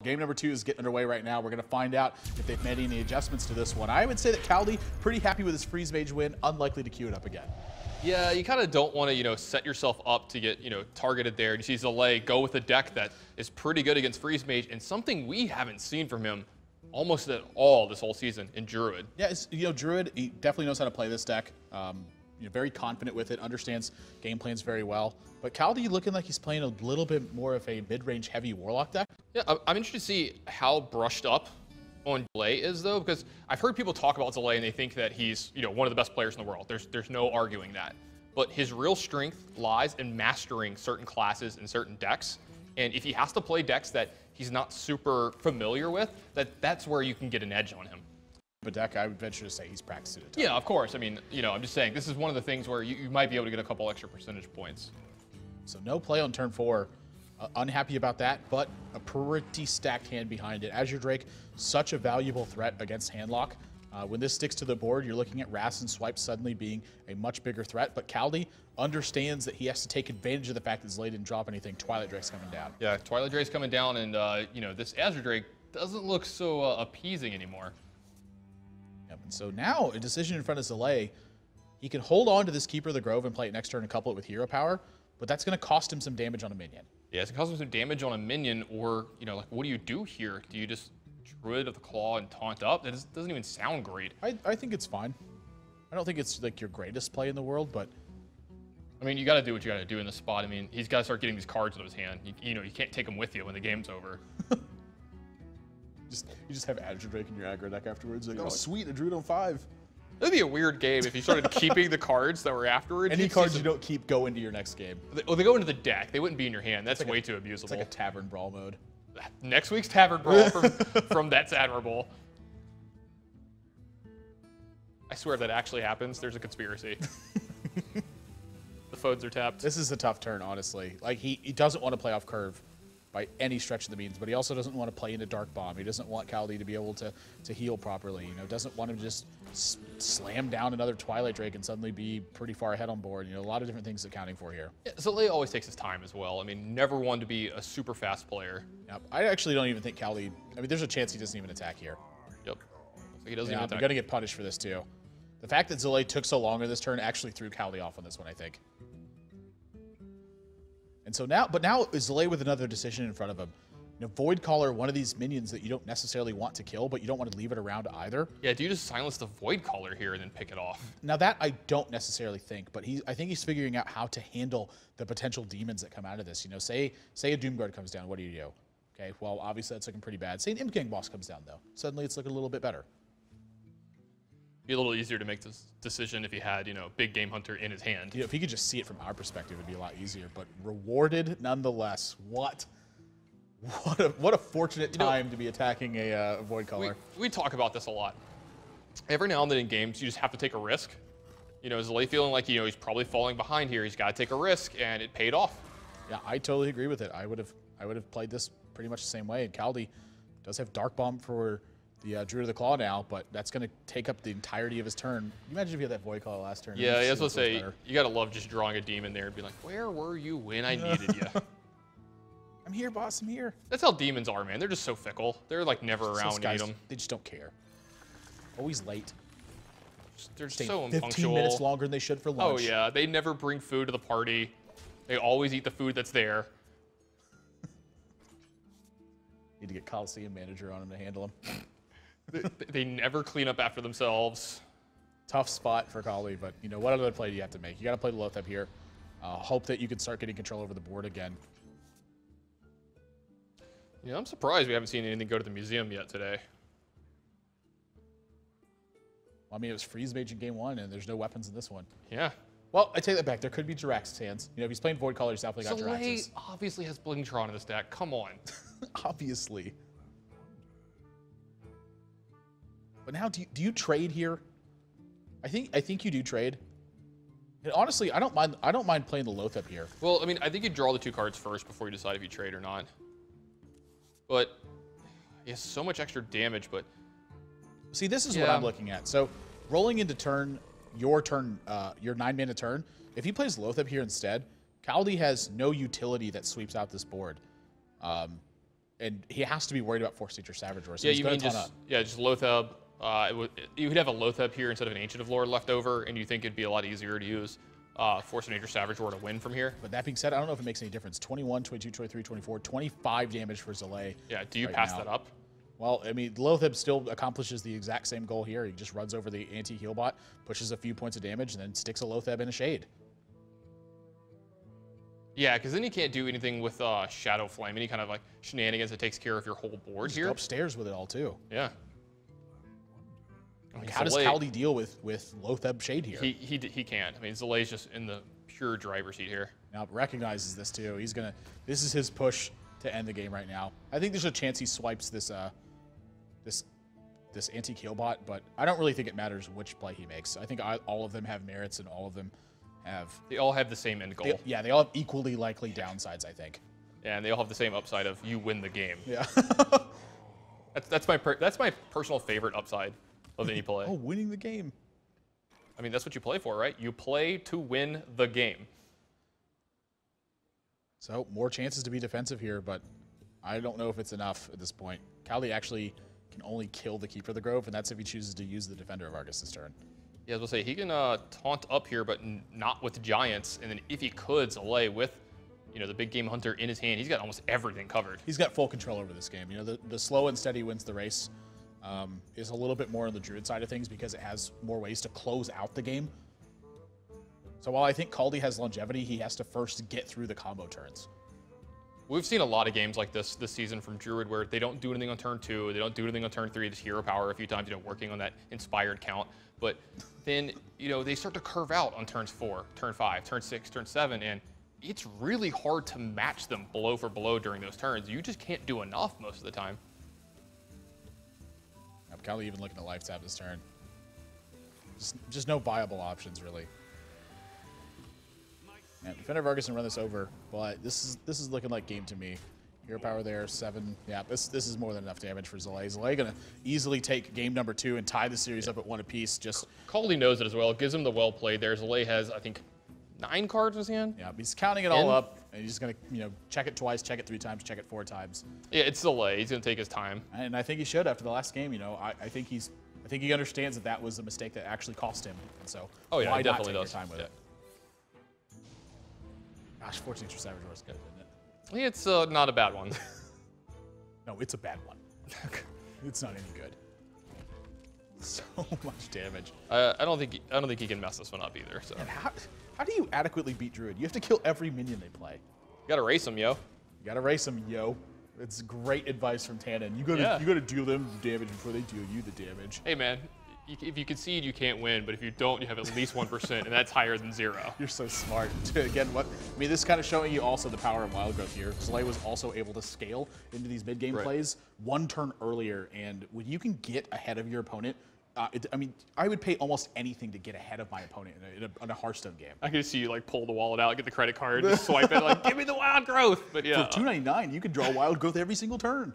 Game number 2 is getting underway right now. We're going to find out if they've made any adjustments to this one. I would say that Kaldi, pretty happy with his Freeze Mage win, unlikely to queue it up again. Yeah, you kind of don't want to, set yourself up to get, targeted there. You see Zalae go with a deck that is pretty good against Freeze Mage, and something we haven't seen from him almost at all this whole season in Druid. Yeah, Druid, he definitely knows how to play this deck. Very confident with it, understands game plans very well. But Kaldi looking like he's playing a little bit more of a mid-range heavy Warlock deck. Yeah, I'm interested to see how brushed up on Zalae is, though, because I've heard people talk about Zalae and they think that he's, one of the best players in the world. There's no arguing that. But his real strength lies in mastering certain classes and certain decks. And if he has to play decks that he's not super familiar with, that's where you can get an edge on him. A deck, I would venture to say he's practiced it a ton. Yeah, of course. I mean, I'm just saying, this is one of the things where you might be able to get a couple extra percentage points. So no play on turn 4. Unhappy about that, but a pretty stacked hand behind it. Azure Drake, such a valuable threat against Handlock. When this sticks to the board, you're looking at Wrath and Swipe suddenly being a much bigger threat, but Kaldi understands that he has to take advantage of the fact that Zalae didn't drop anything. Twilight Drake's coming down. Yeah, Twilight Drake's coming down, and, this Azure Drake doesn't look so appeasing anymore. Yep, and so now a decision in front of Zalae. He can hold on to this Keeper of the Grove and play it next turn and couple it with hero power, but that's going to cost him some damage on a minion. Yeah, it's going to cost him some damage on a minion, or, what do you do here? Do you just Druid of the Claw and taunt up? That doesn't even sound great. I think it's fine. I don't think it's like your greatest play in the world, but I mean, you got to do what you got to do in this spot. I mean, he's got to start getting these cards into his hand. You can't take them with you when the game's over. You just have Azure Drake in your aggro deck afterwards. Like, oh, sweet, a Druid on 5. That'd be a weird game if you started keeping the cards that were afterwards. Any cards you don't keep go into your next game. Well, they go into the deck. They wouldn't be in your hand. That's like way too abusable. It's like a Tavern Brawl mode. Next week's Tavern Brawl from That's Admirable. I swear if that actually happens, there's a conspiracy. The phones are tapped. This is a tough turn, honestly. Like, he doesn't want to play off curve by any stretch of the means, but he also doesn't want to play into Dark Bomb. He doesn't want Kaldi to be able to heal properly. Doesn't want him to just slam down another Twilight Drake and suddenly be pretty far ahead on board. A lot of different things accounting for here. Yeah, Zalae always takes his time as well. I mean, never one to be a super fast player. Yep. I actually don't even think Kaldi, there's a chance he doesn't even attack here. Yep. So he doesn't even attack. I'm going to get punished for this too. The fact that Zalae took so long on this turn actually threw Kaldi off on this one, I think. And so now is Zalae with another decision in front of him. Void Caller, one of these minions that you don't necessarily want to kill, but you don't want to leave it around either. Yeah, do you just silence the Void Caller here and then pick it off? Now that I don't necessarily think, but I think he's figuring out how to handle the potential demons that come out of this. Say a Doomguard comes down, what do you do? Okay, well, obviously that's looking pretty bad. Say an Imp Gang boss comes down, though. Suddenly it's looking a little bit better. Be a little easier to make this decision if he had, Big Game Hunter in his hand. If he could just see it from our perspective, it'd be a lot easier, but rewarded nonetheless. What a fortunate time to be attacking a Void Caller. We talk about this a lot. Every now and then in games, you just have to take a risk. Zalae feeling like, he's probably falling behind here. He's got to take a risk, and it paid off. Yeah, I totally agree with it. I would have played this pretty much the same way. And Kaldi does have Dark Bomb for the Druid of the Claw now, but that's going to take up the entirety of his turn. Imagine if you had that Void Caller last turn. Yeah, I was going to say, you got to love just drawing a demon there and be like, where were you when I needed you? I'm here, boss, I'm here. That's how demons are, man. They're just so fickle. They're like never around when you need them. They just don't care. Always late. They're so unpunctual. 15 minutes longer than they should for lunch. Oh, yeah. They never bring food to the party. They always eat the food that's there. Need to get Coliseum manager on him to handle him. They never clean up after themselves. Tough spot for Kaldi, but what other play do you have to make? You got to play the Lothep here. Hope that you can start getting control over the board again. Yeah, I'm surprised we haven't seen anything go to the museum yet today. Well, it was Freeze Mage in game 1, and there's no weapons in this one. Yeah. Well, I take that back. There could be Jirax's hands. If he's playing Void Caller, he's definitely got Zalae Jirax's. obviously has Blingtron in this deck. Come on. Obviously. But now, do you trade here? I think you do trade. And honestly, I don't mind playing the Lothep here. Well, I think you draw the 2 cards first before you decide if you trade or not. But he has so much extra damage, but see, this is what I'm looking at. So rolling into your 9-mana turn, if he plays Lothep here instead, Kaldi has no utility that sweeps out this board. And he has to be worried about Force Teacher Savage Roar. So Yeah, he's you gonna mean ton just up. just Lotheb. You could have a Lotheb here instead of an Ancient of Lore left over, and you think it'd be a lot easier to use Force of Nature Savage Roar to win from here. But that being said, I don't know if it makes any difference. 21, 22, 23, 24, 25 damage for Zalae. Yeah, do you right pass now. that up? Well, I mean, Lotheb still accomplishes the exact same goal here. He just runs over the anti-heal bot, pushes a few points of damage, and then sticks a Lotheb in a shade. Yeah, because then you can't do anything with Shadow Flame, any kind of like shenanigans that takes care of your whole board Just here. go upstairs with it all, too. Yeah. Like, how does Kaldi deal with Lotheb shade here? He can't. I mean, Zalae's just in the pure driver's seat here. Now, recognizes this, too. He's going to... This is his push to end the game right now. I think there's a chance he swipes this anti-kill bot, but I don't really think it matters which play he makes. I think all of them have merits and all of them have... They all have the same end goal. They all have equally likely downsides, I think. Yeah, and they all have the same upside of you win the game. Yeah. that's my personal favorite upside of any play. Oh, winning the game. I mean, that's what you play for, right? You play to win the game. So, more chances to be defensive here, but I don't know if it's enough at this point. Kaldi actually can only kill the Keeper of the Grove, and that's if he chooses to use the Defender of Argus this turn. Yeah, I was going to say, he can taunt up here, but not with Giants. And then if he could, Zalae with, the big game hunter in his hand, he's got almost everything covered. He's got full control over this game. The slow and steady wins the race is a little bit more on the Druid side of things because it has more ways to close out the game. So while I think Kaldi has longevity, he has to first get through the combo turns. We've seen a lot of games like this season from Druid where they don't do anything on turn 2, they don't do anything on turn 3, just hero power a few times, working on that inspired count. But then, they start to curve out on turns 4, turn 5, turn 6, turn 7, and it's really hard to match them blow for blow during those turns. You just can't do enough most of the time. Kaldi even looking at life tab this turn. Just no viable options, really. Yeah, Defender of Argus can run this over, but this is looking like game to me. Hero power there, 7. Yeah, this is more than enough damage for Zalae. Zalae gonna easily take game number 2 and tie the series up at 1 apiece. Just Kaldi knows it as well. It gives him the well played there. Zalae has, I think, 9 cards in his hand. Yeah, he's counting it all up, and he's gonna check it twice, check it 3 times, check it 4 times. Yeah, it's Zalae. He's gonna take his time. And I think he should after the last game. I think he understands that was a mistake that actually cost him, and so why not definitely take your does. time with it? Gosh, Force Nature Savage Roar is good, isn't it? Yeah, it's not a bad one. No, it's a bad one. It's not any good. So much damage. I don't think he can mess this one up either. So And how do you adequately beat Druid? You have to kill every minion they play. you gotta race him, yo. You gotta race them, yo. It's great advice from Tannen. You gotta deal them the damage before they deal you the damage. Hey man, if you concede, you can't win, but if you don't, you have at least 1%, and that's higher than 0. You're so smart. Again, this is kind of showing you also the power of Wild Growth here. Zalae was also able to scale into these mid-game plays 1 turn earlier, and when you can get ahead of your opponent, I would pay almost anything to get ahead of my opponent in a Hearthstone game. I can see you pull the wallet out, get the credit card, just swipe it, give me the Wild Growth. But yeah, For $2.99, you can draw Wild Growth every single turn.